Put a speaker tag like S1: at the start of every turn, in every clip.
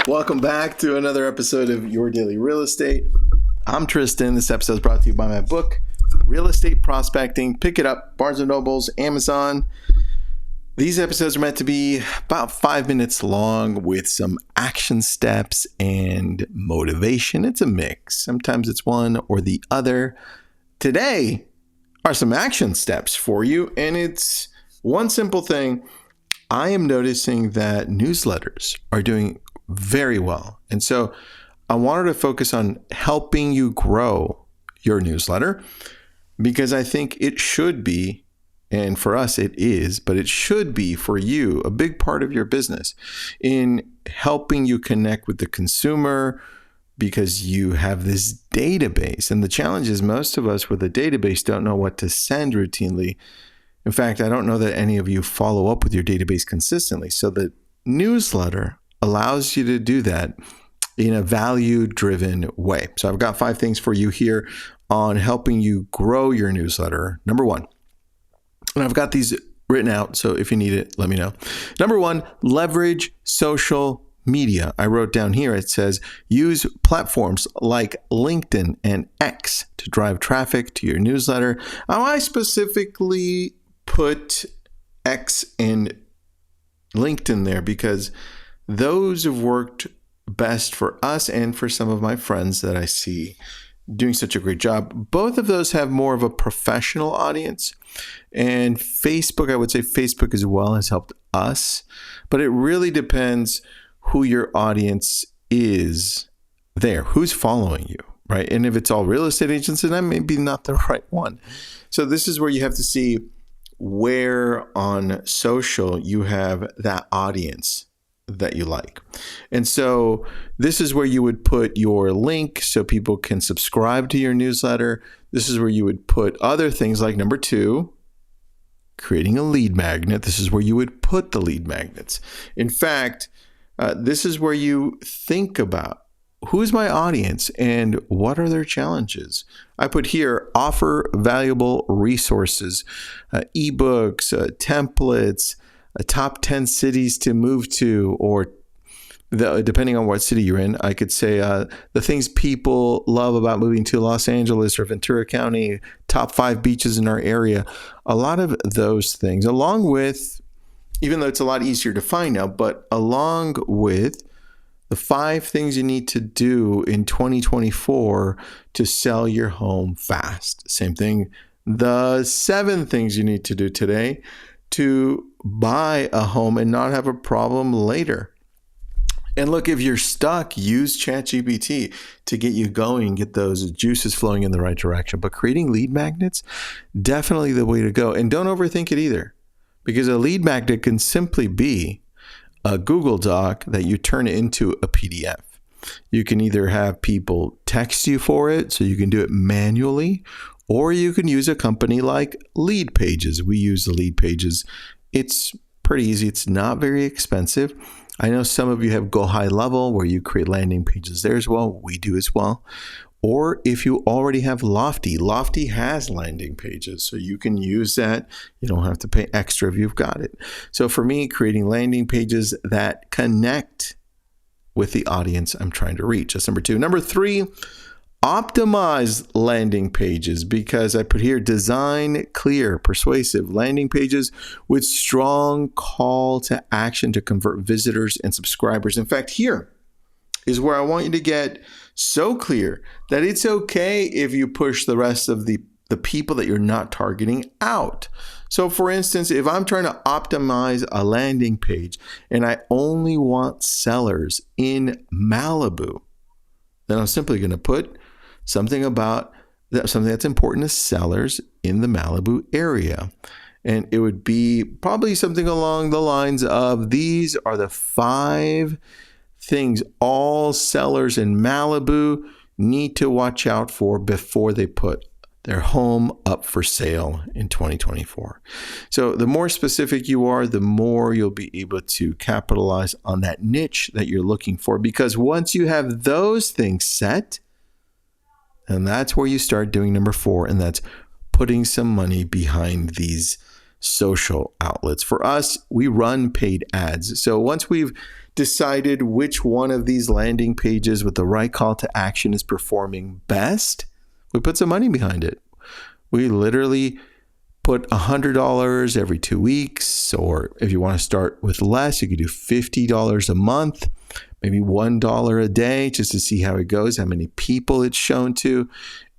S1: Welcome back to another episode of Your Daily Real Estate. I'm Tristan. This episode is brought to you by my book, Real Estate Prospecting. Pick it up, Barnes & Nobles, Amazon. These episodes are meant to be about 5 minutes long with some action steps and motivation. It's a mix. Sometimes it's one or the other. Today are some action steps for you, and it's one simple thing. I am noticing that newsletters are doing very well. And so I wanted to focus on helping you grow your newsletter because I think it should be, and for us it is, but it should be for you a big part of your business in helping you connect with the consumer because you have this database. And the challenge is most of us with a database don't know what to send routinely. In fact, I don't know that any of you follow up with your database consistently. So the newsletter allows you to do that in a value-driven way. So I've got 5 things for you here on helping you grow your newsletter. Number 1, and I've got these written out, so if you need it, let me know. Number 1, leverage social media. I wrote down here, it says, use platforms like LinkedIn and X to drive traffic to your newsletter. I specifically put X and LinkedIn there because those have worked best for us and for some of my friends that I see doing such a great job. Both of those have more of a professional audience. And Facebook, I would say Facebook as well has helped us. But it really depends who your audience is there, who's following you, right? And if it's all real estate agents, then that may be not the right one. So this is where you have to see where on social you have that audience that you like. And so this is where you would put your link so people can subscribe to your newsletter. This is where you would put other things like number 2, creating a lead magnet. This is where you would put the lead magnets. In fact, this is where you think about who is my audience and what are their challenges. I put here, offer valuable resources, ebooks, templates, top 10 cities to move to, or depending on what city you're in, I could say the things people love about moving to Los Angeles or Ventura County, top 5 beaches in our area. A lot of those things, along with, even though it's a lot easier to find now, but along with the 5 things you need to do in 2024 to sell your home fast. Same thing, the 7 things you need to do today to buy a home and not have a problem later. And look, if you're stuck, use ChatGPT to get you going, get those juices flowing in the right direction. But creating lead magnets, definitely the way to go. And don't overthink it either, because a lead magnet can simply be a Google Doc that you turn into a PDF. You can either have people text you for it, so you can do it manually, or you can use a company like Lead Pages. We use the Lead Pages. It's pretty easy. It's not very expensive. I know some of you have Go High Level where you create landing pages there as well. We do as well. Or if you already have Lofty, Lofty has landing pages, so you can use that. You don't have to pay extra if you've got it. So for me, creating landing pages that connect with the audience I'm trying to reach. That's number 2. Number 3, optimize landing pages, because I put here, design clear, persuasive landing pages with strong call to action to convert visitors and subscribers. In fact, here is where I want you to get so clear that it's okay if you push the rest of the people that you're not targeting out. So for instance, if I'm trying to optimize a landing page and I only want sellers in Malibu, then I'm simply going to put something about that, something that's important to sellers in the Malibu area. And it would be probably something along the lines of, these are the 5 things all sellers in Malibu need to watch out for before they put their home up for sale in 2024. So the more specific you are, the more you'll be able to capitalize on that niche that you're looking for. Because once you have those things set, and that's where you start doing number 4, and that's putting some money behind these social outlets. For us, we run paid ads. So once we've decided which one of these landing pages with the right call to action is performing best, we put some money behind it. We literally put $100 every 2 weeks, or if you want to start with less, you could do $50 a month, maybe $1 a day, just to see how it goes, how many people it's shown to,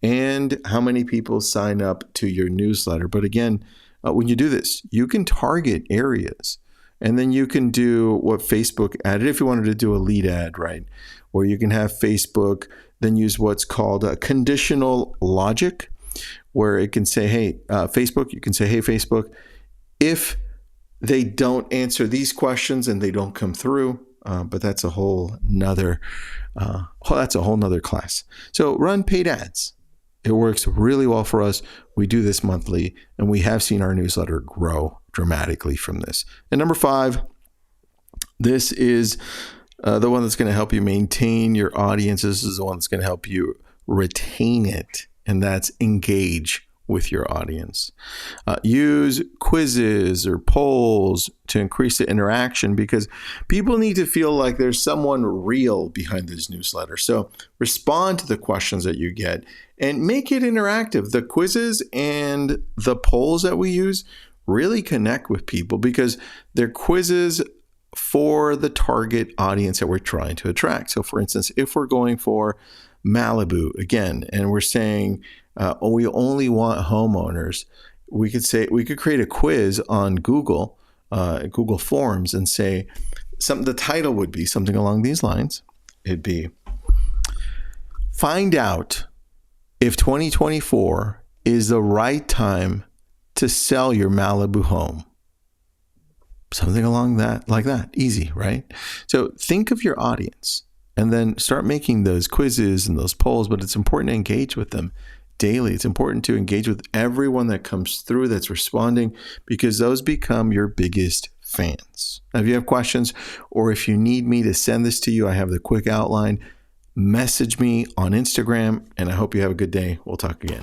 S1: and how many people sign up to your newsletter. But again, when you do this, you can target areas, and then you can do what Facebook added if you wanted to do a lead ad, right? Or you can have Facebook then use what's called a conditional logic, where it can say, hey, Facebook, you can say, hey, Facebook, if they don't answer these questions and they don't come through, but that's a whole nother class. So run paid ads. It works really well for us. We do this monthly, and we have seen our newsletter grow dramatically from this. And number 5, this is the one that's going to help you maintain your audience. This is the one that's going to help you retain it, and that's engage with your audience. Use quizzes or polls to increase the interaction, because people need to feel like there's someone real behind this newsletter. So respond to the questions that you get and make it interactive. The quizzes and the polls that we use really connect with people because they're quizzes for the target audience that we're trying to attract. So for instance, if we're going for Malibu again, and we're saying, we only want homeowners, we could create a quiz on Google Forms and say the title would be something along these lines. It'd be, find out if 2024 is the right time to sell your Malibu home. Something along like that. Easy, right? So think of your audience and then start making those quizzes and those polls, but it's important to engage with them daily. It's important to engage with everyone that comes through that's responding, because those become your biggest fans. Now, if you have questions or if you need me to send this to you, I have the quick outline. Message me on Instagram, and I hope you have a good day. We'll talk again.